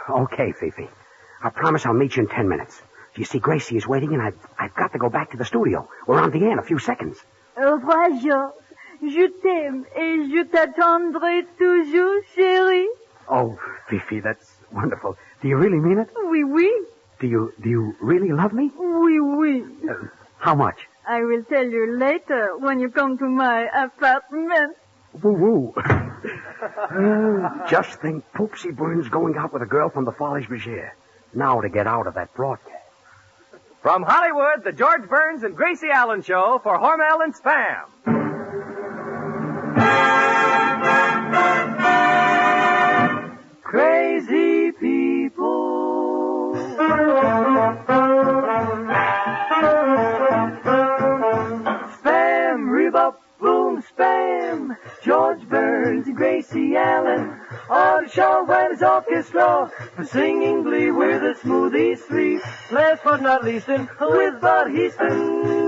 Okay, Fifi. I promise I'll meet you in 10 minutes. You see, Gracie is waiting, and I've got to go back to the studio. We're on the air in a few seconds. Au revoir, Georges. Je t'aime et je t'attendrai toujours, chérie. Oh, Fifi, that's wonderful. Do you really mean it? Oui, oui. Do you really love me? Oui, oui. How much? I will tell you later when you come to my apartment. Woo-woo. Just think, Poopsie Burns going out with a girl from the Folies Bergère. Now to get out of that broadcast. From Hollywood, the George Burns and Gracie Allen Show for Hormel and Spam. Crazy people. Spam, rebop, boom, spam. George Burns and Gracie Allen. On Shaw Wyn's orchestra. Singing glee with the Smoothies three. Last but not least, with Bud Heaston.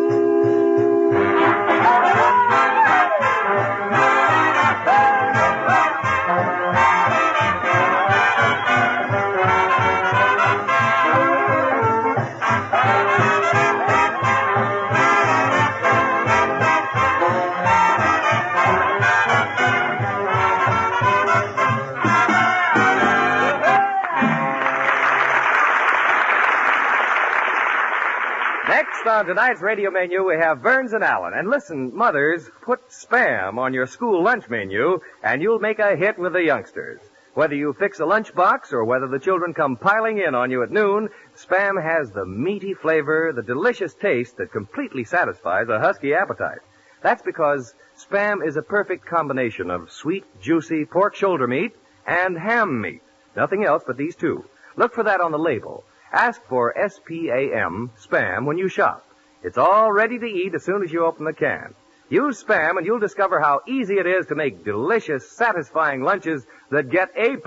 Next on tonight's radio menu, we have Burns and Allen. And listen, mothers, put Spam on your school lunch menu, and you'll make a hit with the youngsters. Whether you fix a lunchbox or whether the children come piling in on you at noon, Spam has the meaty flavor, the delicious taste that completely satisfies a husky appetite. That's because Spam is a perfect combination of sweet, juicy pork shoulder meat and ham meat. Nothing else but these two. Look for that on the label. Ask for S-P-A-M, Spam, when you shop. It's all ready to eat as soon as you open the can. Use Spam and you'll discover how easy it is to make delicious, satisfying lunches that get A+,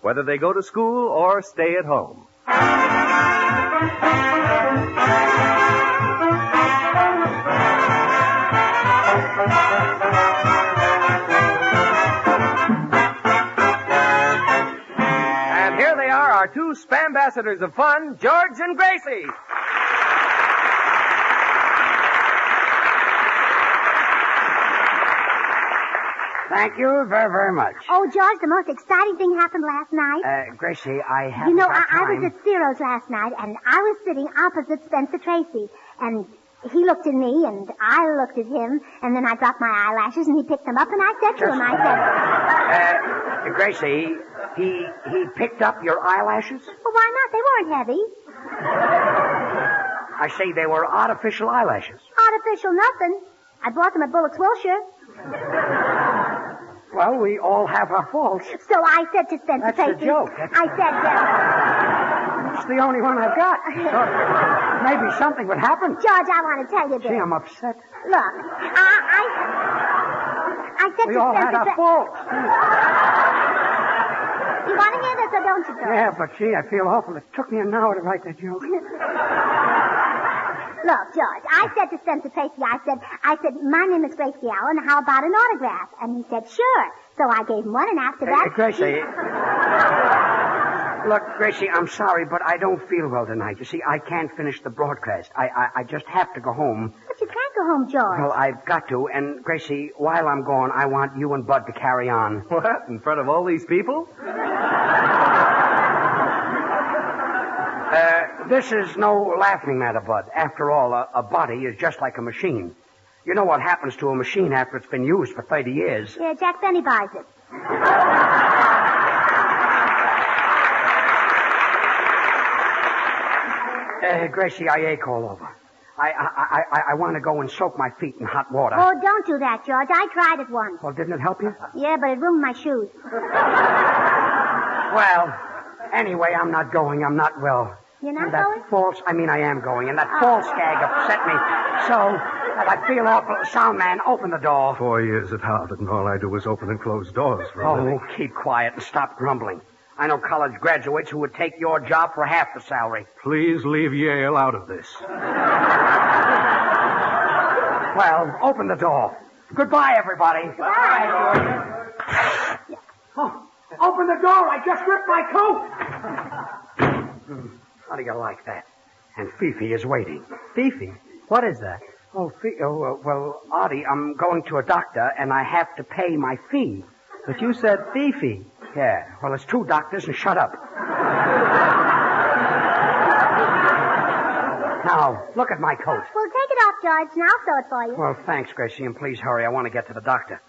whether they go to school or stay at home. And here they are, our two Spam-ambassadors of fun, George and Gracie. Thank you very, very much. Oh, George, the most exciting thing happened last night. Gracie, I have You know, got I time. was at Ciro's last night, and I was sitting opposite Spencer Tracy. And he looked at me, and I looked at him, and then I dropped my eyelashes, and he picked them up, and I said to him, I said... Gracie, he picked up your eyelashes? Well, why not? They weren't heavy. I say they were artificial eyelashes. Artificial nothing. I bought them at Bullock's Wilshire. Well, we all have our faults. So I said to Spencer That's a Tracy... joke. I said, It's the only one I've got. So maybe something would happen. George, I want to tell you this. Gee, I'm upset. Look, I said We to all Spencer... had our faults. You want to hear this or don't you, George? Yeah, but gee, I feel awful. It took me an hour to write that joke. Look, George, I said to Spencer Tracy, I said, my name is Gracie Allen. How about an autograph? And he said, sure. So I gave him one, and after that... Gracie. Look, Gracie, I'm sorry, but I don't feel well tonight. You see, I can't finish the broadcast. I just have to go home. But you can't go home, George. Well, I've got to. And, Gracie, while I'm gone, I want you and Bud to carry on. What? In front of all these people? This is no laughing matter, Bud. After all, a body is just like a machine. You know what happens to a machine after it's been used for 30 years. Yeah, Jack Benny buys it. Gracie, I ache all over. I want to go and soak my feet in hot water. Oh, don't do that, George. I tried it once. Well, didn't it help you? Yeah, but it ruined my shoes. Well, anyway, I'm not going. I'm not well. You're not that going? I am going. And that false gag upset me so that I feel awful. Sound man, open the door. 4 years at Harvard, and all I do is open and close doors for a living. Oh, keep quiet and stop grumbling. I know college graduates who would take your job for half the salary. Please leave Yale out of this. Well, open the door. Goodbye, everybody. Bye. Oh, open the door. I just ripped my coat. How do you like that? And Fifi is waiting. Fifi? What is that? Well, Artie, I'm going to a doctor, and I have to pay my fee. But you said Fifi. Yeah, well, it's 2 doctors, and shut up. Now, look at my coat. Well, take it off, George, and I'll sew it for you. Well, thanks, Gracie, and please hurry. I want to get to the doctor.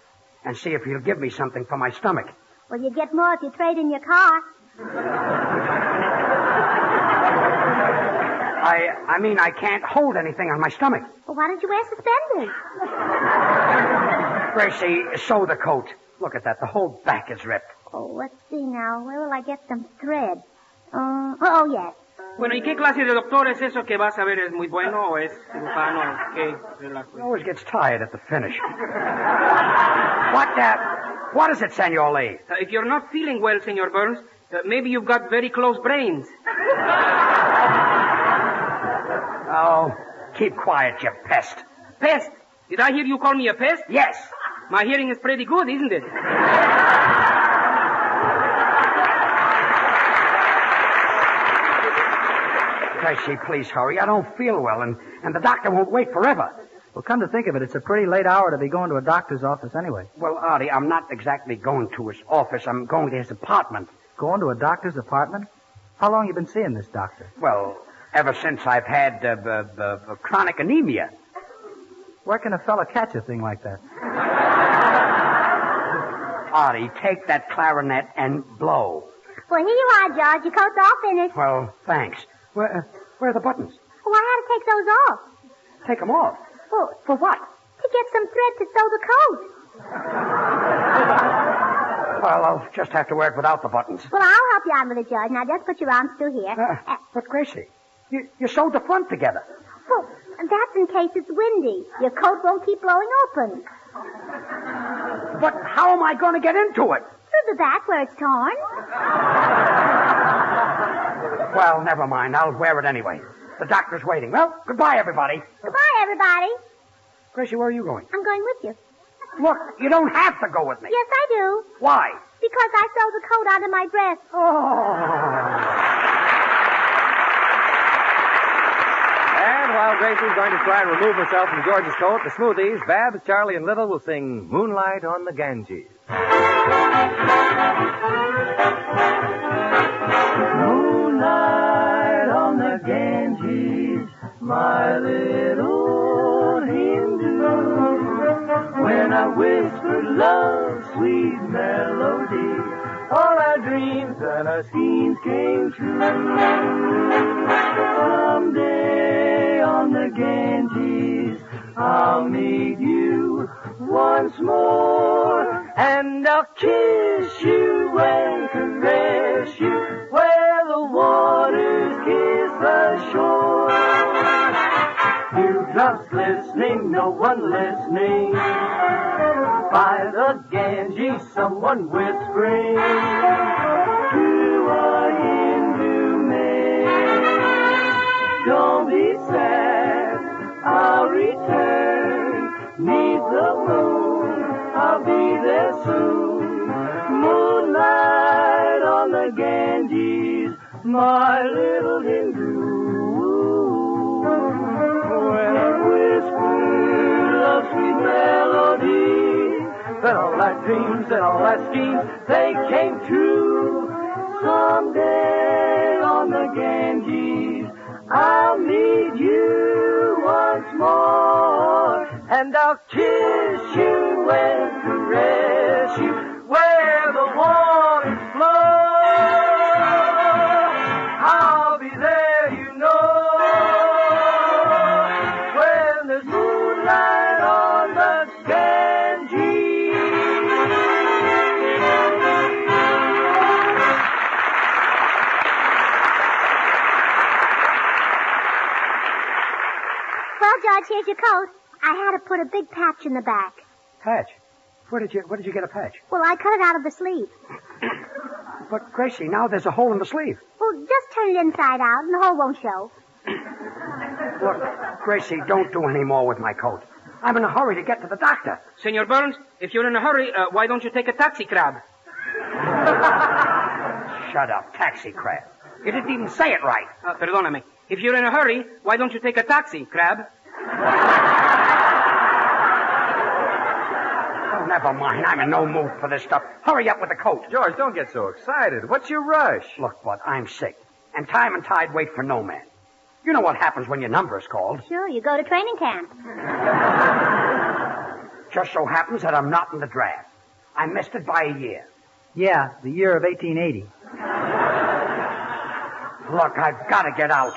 And see if he'll give me something for my stomach. Well, you get more if you trade in your car. I mean, I can't hold anything on my stomach. Well, why don't you wear suspenders? Gracie, sew the coat. Look at that. The whole back is ripped. Oh, let's see now. Where will I get some thread? Yes. Bueno, ¿y qué clase de doctor es eso que vas a ver? ¿Es muy bueno o es cirujano? ¿Qué? He always gets tired at the finish. What is it, Senor Lee? If you're not feeling well, Senor Burns, maybe you've got very close brains. Oh, keep quiet, you pest. Pest? Did I hear you call me a pest? Yes. My hearing is pretty good, isn't it? Gracie, please hurry. I don't feel well, and the doctor won't wait forever. Well, come to think of it, it's a pretty late hour to be going to a doctor's office anyway. Well, Artie, I'm not exactly going to his office. I'm going to his apartment. Going to a doctor's apartment? How long you been seeing this doctor? Well, ever since I've had chronic anemia. Where can a fella catch a thing like that? Artie, take that clarinet and blow. Well, here you are, George. Your coat's all finished. Well, thanks. Where are the buttons? Well, I had to take those off. Take them off? Well, For what? to get some thread to sew the coat. Well, I'll just have to wear it without the buttons. Well, I'll help you out with it, George. Now, just put your arms through here. But, Gracie, you sewed the front together. Well, that's in case it's windy. Your coat won't keep blowing open. But how am I going to get into it? Through the back where it's torn. Well, never mind. I'll wear it anyway. The doctor's waiting. Well, goodbye, everybody. Goodbye, everybody. Gracie, where are you going? I'm going with you. Look, you don't have to go with me. Yes, I do. Why? Because I sewed the coat out of my dress. And while Gracie's going to try and remove herself from George's coat, the Smoothies, Babs, Charlie, and Little will sing Moonlight on the Ganges. Moonlight on the Ganges, my little Hindu. When I whispered love's sweet melody, all our dreams and our schemes came true. Someday on the Ganges, I'll meet you once more, and I'll kiss you and caress you where the waters kiss the shore. Dewdrops listening, no one listening. By the Ganges, someone whispering to a Hindu maid. Don't be sad, I'll return. Neath the moon, I'll be there soon. Moonlight on the Ganges, my little Hindu. When I whisper love's sweet melody, then all our dreams and all our schemes, they came true. Someday on the Ganges, I'll meet you once more, and I'll kiss you and caress you where the waters flow. I'll be there, you know, when there's moonlight on the Ganges. Well, George, here's your coat. I had to put a big patch in the back. Patch? Where did you get a patch? Well, I cut it out of the sleeve. But, Gracie, now there's a hole in the sleeve. Well, just turn it inside out and the hole won't show. Look, Gracie, don't do any more with my coat. I'm in a hurry to get to the doctor. Senor Burns, if you're in a hurry, why don't you take a taxi cab? Shut up. Taxi crab. You didn't even say it right. Perdóname. If you're in a hurry, why don't you take a taxi, Crab? Oh, never mind. I'm in no mood for this stuff. Hurry up with the coat. George, don't get so excited. What's your rush? Look, Bud, I'm sick. And time and tide wait for no man. You know what happens when your number is called. Sure, you go to training camp. Just so happens that I'm not in the draft. I missed it by a year. Yeah, the year of 1880. Look, I've got to get out.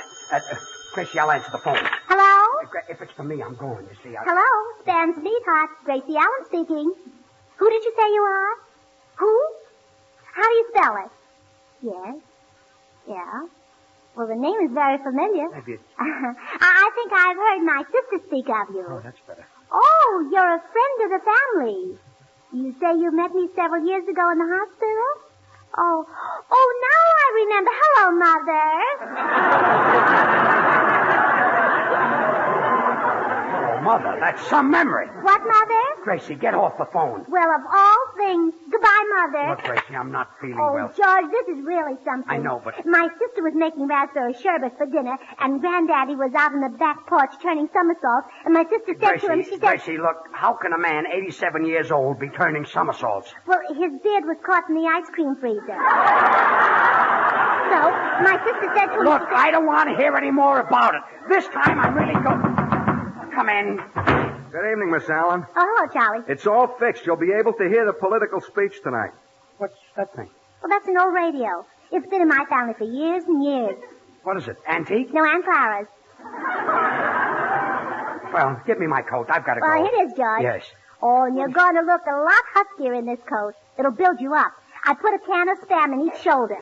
Chrissy, I'll answer the phone. Hello? If it's for me, I'm going, you see. Hello? Stan Sweetheart. Gracie Allen speaking. Who did you say you are? Who? How do you spell it? Yes. Yeah. Well, the name is very familiar. Maybe it's... I think I've heard my sister speak of you. Oh, that's better. Oh, you're a friend of the family. You say you met me several years ago in the hospital? Oh, now I remember. Hello, Mother. Oh, Mother, that's some memory. What, Mother? Gracie, get off the phone. Well, of all things. Goodbye, Mother. Look, Gracie, I'm not feeling Oh, well. George, this is really something. I know, but... My sister was making raspberry sherbet for dinner, and Granddaddy was out on the back porch turning somersaults, and my sister said to him, she said... Gracie, look, how can a man 87 years old be turning somersaults? Well, his beard was caught in the ice cream freezer. So, my sister said to him... Look, I don't want to hear any more about it. This time I'm really going... Come in. Good evening, Miss Allen. Oh, hello, Charlie. It's all fixed. You'll be able to hear the political speech tonight. What's that thing? Well, that's an old radio. It's been in my family for years and years. What is it, antique? No, Aunt Clara's. Well, give me my coat. I've got to go. Well, here it is, George. Yes. Oh, and you're going to look a lot huskier in this coat. It'll build you up. I put a can of Spam in each shoulder.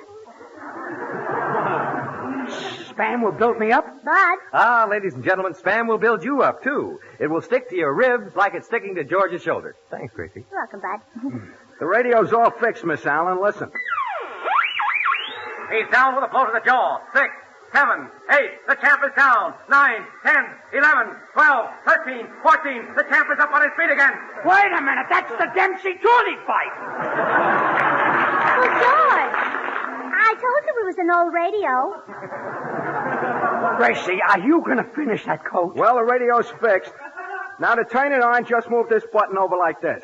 Spam will build me up? Bud. Ah, ladies and gentlemen, Spam will build you up, too. It will stick to your ribs like it's sticking to George's shoulder. Thanks, Gracie. You're welcome, Bud. The radio's all fixed, Miss Allen. Listen. He's down with a blow to the jaw. 6, 7, 8. The champ is down. 9, 10, 11, 12, 13, 14. The champ is up on his feet again. Wait a minute. That's the Dempsey-Tooley fight. Well, George, I told you it was an old radio. Gracie, are you going to finish that coat? Well, the radio's fixed. Now, to turn it on, just move this button over like this.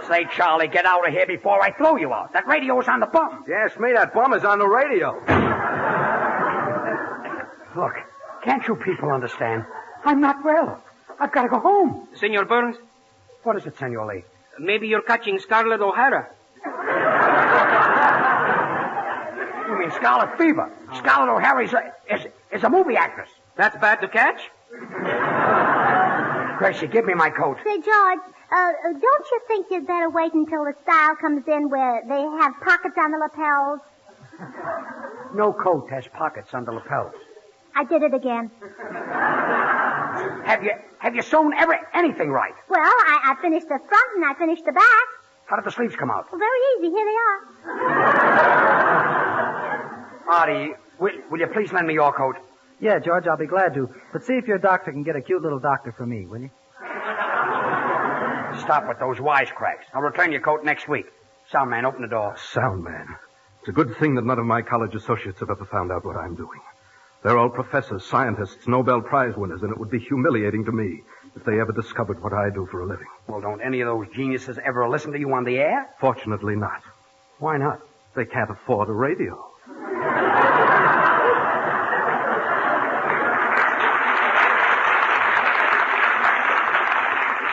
Say, Charlie, get out of here before I throw you out. That radio's on the bum. Yes, me, that bum is on the radio. Look, can't you people understand? I'm not well. I've got to go home. Senor Burns, What is it, Senor Lee? maybe you're catching Scarlett O'Hara. You mean Scarlet Fever? Scarlett O'Hara is a movie actress. That's bad to catch? Gracie, give me my coat. Say, George, don't you think you'd better wait until the style comes in where they have pockets on the lapels? No coat has pockets on the lapels. I did it again. Have you sewn anything right? Well, I finished the front and I finished the back. How did the sleeves come out? Well, very easy. Here they are. Artie, will you please lend me your coat? Yeah, George, I'll be glad to. But see if your doctor can get a cute little doctor for me, will you? Stop with those wisecracks. I'll return your coat next week. Sound man, open the door. Sound man. It's a good thing that none of my college associates have ever found out what I'm doing. They're all professors, scientists, Nobel Prize winners, and it would be humiliating to me if they ever discovered what I do for a living. Well, don't any of those geniuses ever listen to you on the air? Fortunately not. Why not? They can't afford a radio.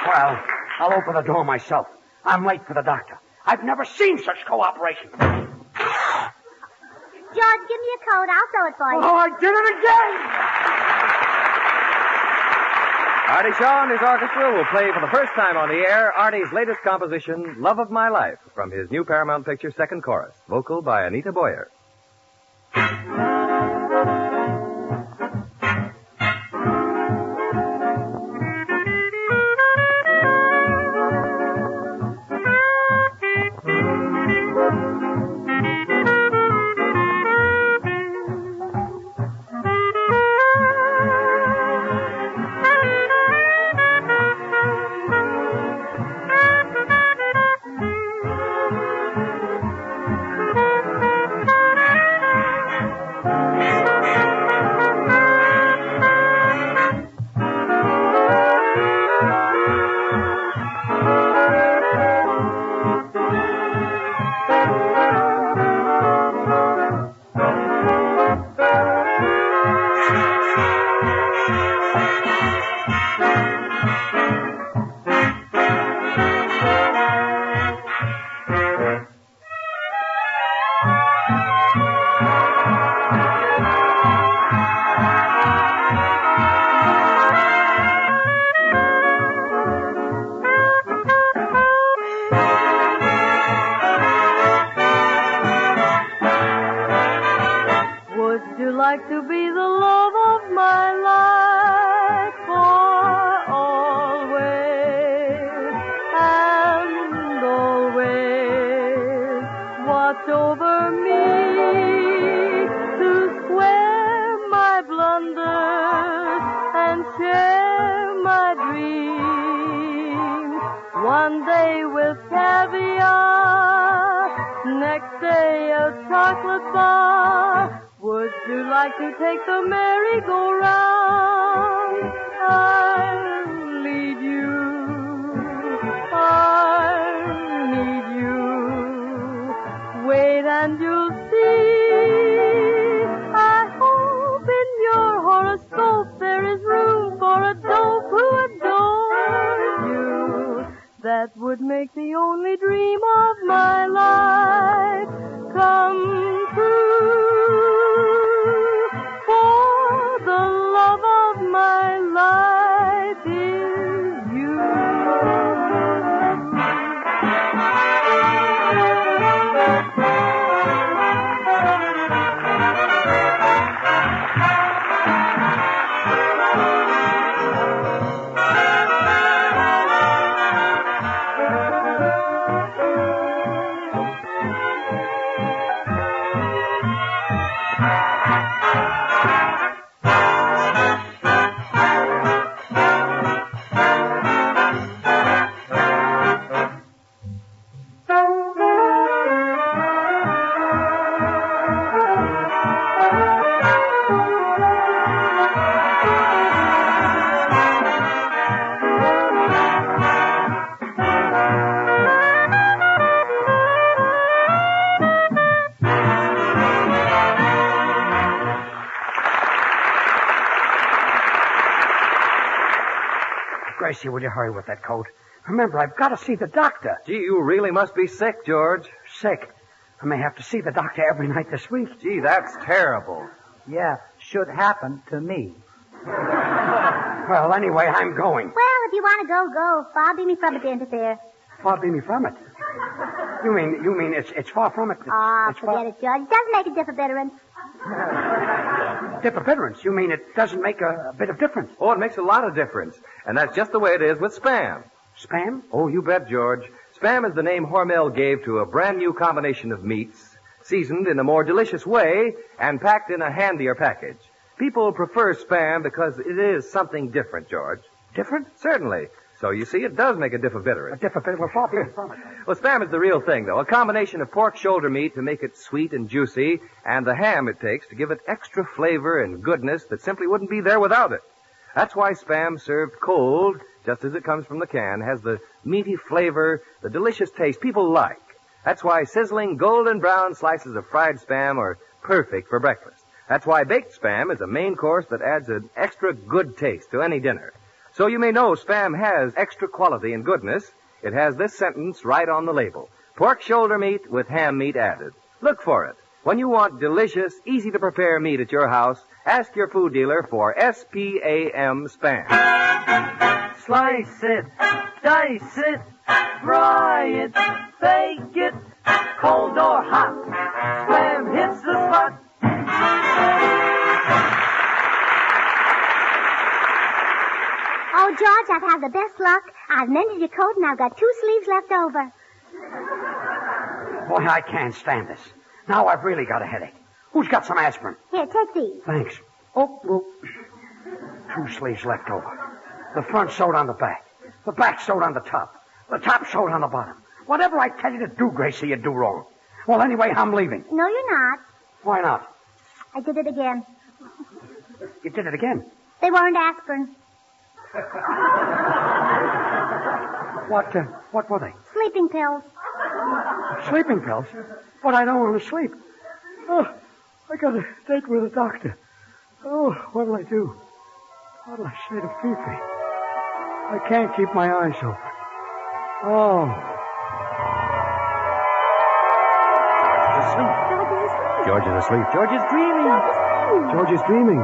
Well, I'll open the door myself. I'm late for the doctor. I've never seen such cooperation. George, give me a coat. I'll sew it for you. Oh, I did it again! Artie Shaw and his orchestra will play for the first time on the air Artie's latest composition, Love of My Life, from his new Paramount picture Second Chorus, vocal by Anita Boyer. to be the love of my life for always and always. Watch over me to square my blunders and share my dreams. One day with caviar, next day a chocolate bar. Would you like to take the merry-go-round? I'll lead you. I'll need you. Wait and you'll see. I hope in your horoscope there is room for a dope who adores you. That would make the only dream of my life come true. For the love of my life is you. Gracie, will you hurry with that coat? Remember, I've got to see the doctor. Gee, you really must be sick, George. Sick. I may have to see the doctor every night this week. Gee, that's terrible. Yeah, should happen to me. Well, anyway, I'm going. Well, if you want to go, go. Far be me from it to interfere. Far be me from it. You mean it's far from it? Forget it, Judge. It doesn't make a difference. Difference? You mean it doesn't make a bit of difference? Oh, it makes a lot of difference. And that's just the way it is with Spam. Spam? Oh, you bet, George. Spam is the name Hormel gave to a brand new combination of meats, seasoned in a more delicious way and packed in a handier package. People prefer Spam because it is something different, George. Different? Certainly. So, you see, it does make a difference. A difference? Well, far be it from it. Well, Spam is the real thing, though. A combination of pork shoulder meat to make it sweet and juicy, and the ham it takes to give it extra flavor and goodness that simply wouldn't be there without it. That's why Spam served cold, just as it comes from the can, has the meaty flavor, the delicious taste people like. That's why sizzling golden brown slices of fried Spam are perfect for breakfast. That's why baked Spam is a main course that adds an extra good taste to any dinner. So you may know Spam has extra quality and goodness. It has this sentence right on the label. Pork shoulder meat with ham meat added. Look for it. When you want delicious, easy-to-prepare meat at your house, ask your food dealer for S-P-A-M Spam. Slice it, dice it, fry it, bake it, cold or hot. Spam hits the spot. Oh, George, I've had the best luck. I've mended your coat and I've got 2 sleeves left over. Boy, I can't stand this. Now I've really got a headache. Who's got some aspirin? Here, take these. Thanks. Oh, 2 sleeves left over. The front sewed on the back. The back sewed on the top. The top sewed on the bottom. Whatever I tell you to do, Gracie, you do wrong. Well, anyway, I'm leaving. No, you're not. Why not? I did it again. You did it again. They weren't aspirin. What were they? Sleeping pills. Sleeping pills? But I don't want to sleep. Oh, I got a date with a doctor. Oh, what'll I do? What'll I say to Fifi? I can't keep my eyes open. Oh. George is asleep. George is dreaming. George is dreaming.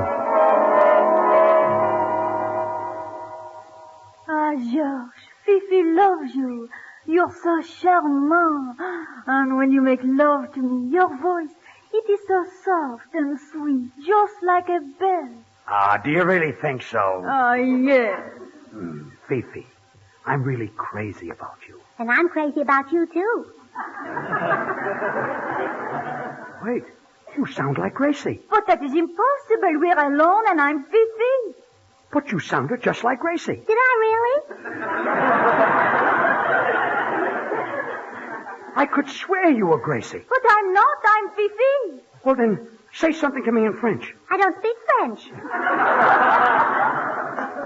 Ah, George, Fifi loves you. You're so charmant. And when you make love to me, your voice, It is so soft and sweet, just like a bell. Ah, do you really think so? Yes. Fifi, I'm really crazy about you. And I'm crazy about you, too. Wait, you sound like Gracie. But that is impossible. We're alone and I'm Fifi. But you sounded just like Gracie. Did I really? I could swear you were Gracie. But I'm not. I'm Fifi. Well, then, say something to me in French. I don't speak French.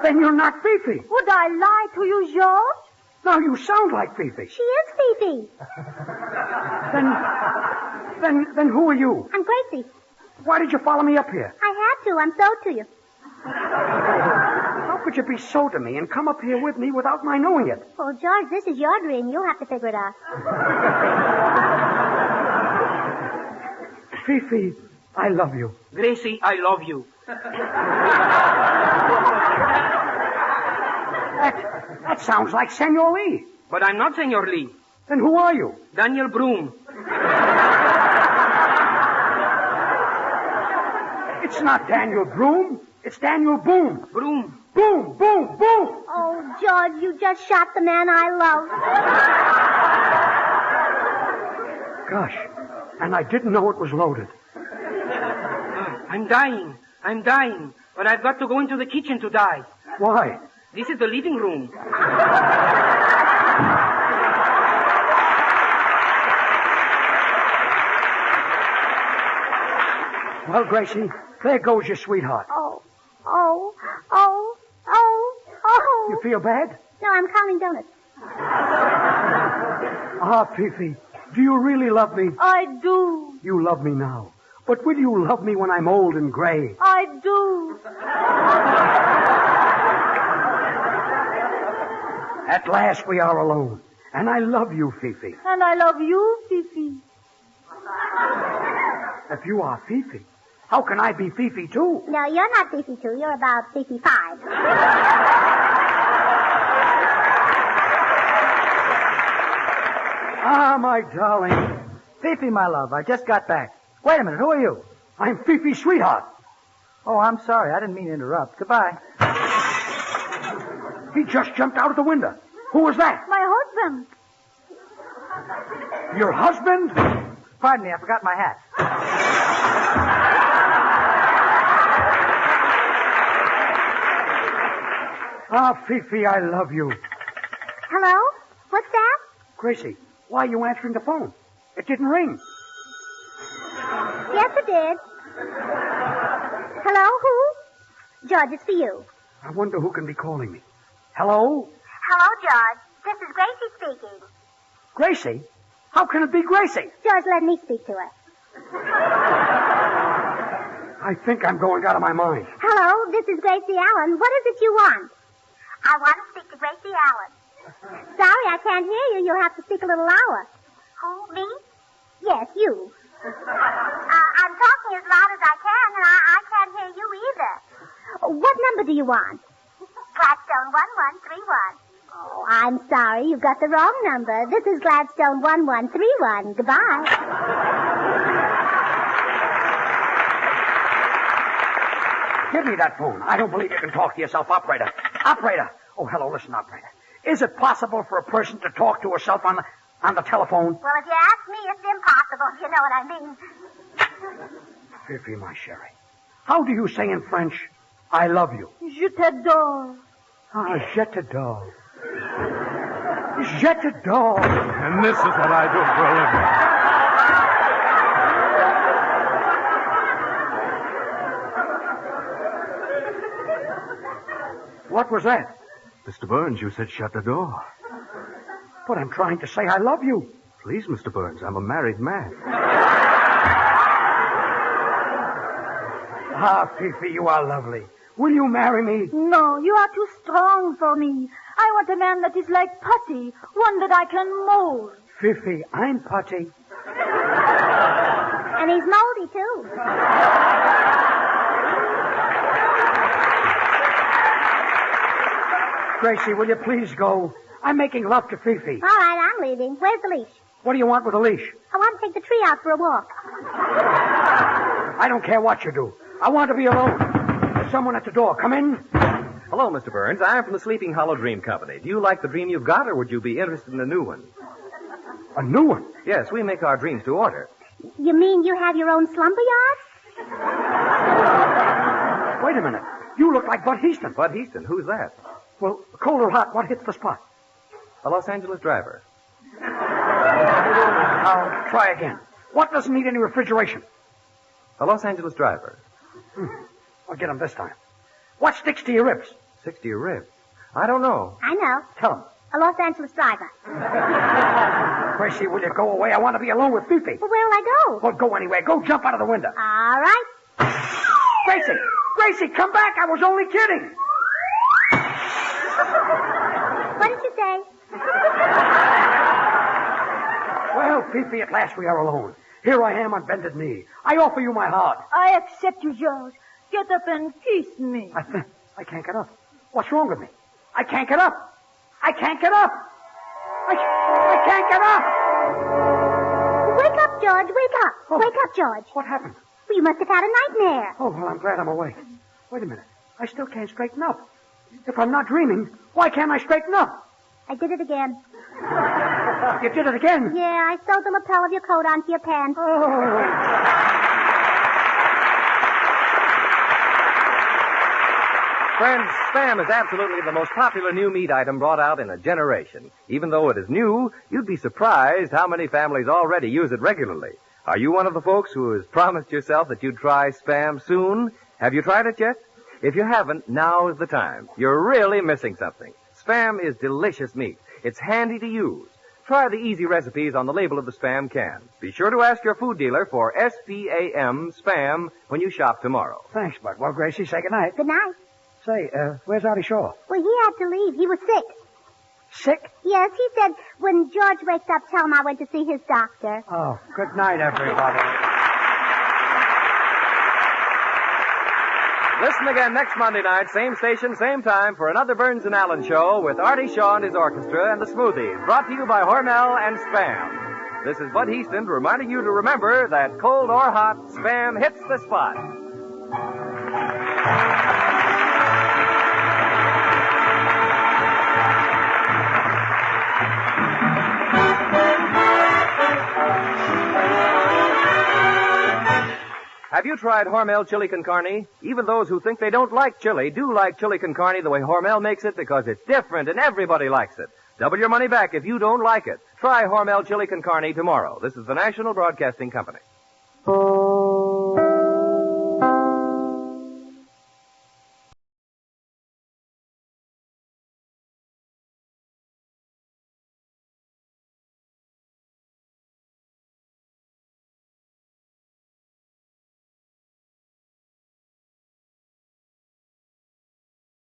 Then you're not Fifi. Would I lie to you, George? Now you sound like Fifi. She is Fifi. Then who are you? I'm Gracie. Why did you follow me up here? I had to. I'm so to you. How could you be so to me and come up here with me without my knowing it? Oh, George, this is your dream. You'll have to figure it out. Fifi, I love you. Gracie, I love you. That sounds like Senor Lee. But I'm not Senor Lee. Then who are you? Daniel Broom. It's not Daniel Broom. It's Daniel Boom. Broom. Boom, boom, boom. Oh, George, you just shot the man I love. Gosh, and I didn't know it was loaded. I'm dying. I'm dying. But I've got to go into the kitchen to die. Why? This is the living room. Well, Gracie, there goes your sweetheart. Oh. You feel bad? No, I'm counting donuts. Ah, Fifi, do you really love me? I do. You love me now. But will you love me when I'm old and gray? I do. At last we are alone. And I love you, Fifi. And I love you, Fifi. If you are Fifi, how can I be Fifi too? No, you're not Fifi 2. You're about Fifi 5. Ah, my darling. Fifi, my love, I just got back. Wait a minute, who are you? I'm Fifi's sweetheart. Oh, I'm sorry. I didn't mean to interrupt. Goodbye. He just jumped out of the window. Who was that? My husband. Your husband? Pardon me, I forgot my hat. Ah, Fifi, I love you. Hello? What's that? Gracie, why are you answering the phone? It didn't ring. Yes, it did. Hello, who? George, it's for you. I wonder who can be calling me. Hello? Hello, George. This is Gracie speaking. Gracie? How can it be Gracie? George, let me speak to her. I think I'm going out of my mind. Hello, this is Gracie Allen. What is it you want? I want to speak to Gracie Allen. Sorry, I can't hear you. You'll have to speak a little louder. Who, me? Yes, you. I'm talking as loud as I can, and I can't hear you either. What number do you want? Gladstone 1131. Oh, I'm sorry. You've got the wrong number. This is Gladstone 1131. Goodbye. Give me that phone. I don't believe you can talk to yourself, operator. Operator. Oh, hello. Listen, operator. Is it possible for a person to talk to herself on the telephone? Well, if you ask me, it's impossible. You know what I mean. Fifi, my sherry. How do you say in French, I love you? Je t'adore. Ah, je t'adore. Je t'adore. And this is what I do for a living. What was that? Mr. Burns, you said shut the door. But I'm trying to say I love you. Please, Mr. Burns, I'm a married man. Ah, Fifi, you are lovely. Will you marry me? No, you are too strong for me. I want a man that is like putty, one that I can mold. Fifi, I'm putty. And he's moldy, too. Gracie, will you please go? I'm making love to Fifi. All right, I'm leaving. Where's the leash? What do you want with a leash? I want to take the tree out for a walk. I don't care what you do. I want to be alone. There's someone at the door. Come in. Hello, Mr. Burns. I'm from the Sleeping Hollow Dream Company. Do you like the dream you've got, or would you be interested in a new one? A new one? Yes, we make our dreams to order. You mean you have your own slumber yard? Wait a minute. You look like Bud Heaston. Bud Heaston? Who's that? Well, cold or hot, what hits the spot? A Los Angeles driver. I'll try again. What doesn't need any refrigeration? A Los Angeles driver. I'll get him this time. What sticks to your ribs? Sticks to your ribs? I don't know. I know. Tell him. A Los Angeles driver. Gracie, will you go away? I want to be alone with Fifi. Well, where'll I go? Well, go anywhere. Go jump out of the window. All right. Gracie! Gracie, come back! I was only kidding! What did you say? Well, Fifi, at last we are alone. Here I am on bended knee. I offer you my heart. I accept you, George. Get up and kiss me. I can't get up. What's wrong with me? I can't get up. I can't get up. I can't get up. Wake up, George. Wake up. Oh. Wake up, George. What happened? Well, you must have had a nightmare. Oh, well, I'm glad I'm awake. Wait a minute. I still can't straighten up. If I'm not dreaming, why can't I straighten up? I did it again. You did it again? Yeah, I sewed the lapel of your coat onto your pants. Oh. Friends, Spam is absolutely the most popular new meat item brought out in a generation. Even though it is new, you'd be surprised how many families already use it regularly. Are you one of the folks who has promised yourself that you'd try Spam soon? Have you tried it yet? If you haven't, now is the time. You're really missing something. Spam is delicious meat. It's handy to use. Try the easy recipes on the label of the Spam can. Be sure to ask your food dealer for S-P-A-M, Spam, when you shop tomorrow. Thanks, Bud. Well, Gracie, say goodnight. Good night. Say, where's Artie Shaw? Well, he had to leave. He was sick. Sick? Yes, he said when George wakes up, tell him I went to see his doctor. Oh, good night, everybody. Listen again next Monday night, same station, same time, for another Burns and Allen show with Artie Shaw and his orchestra and the Smoothies, brought to you by Hormel and Spam. This is Bud Heaston reminding you to remember that cold or hot, Spam hits the spot. Have you tried Hormel chili con carne? Even those who think they don't like chili do like chili con carne the way Hormel makes it because it's different and everybody likes it. Double your money back if you don't like it. Try Hormel chili con carne tomorrow. This is the National Broadcasting Company.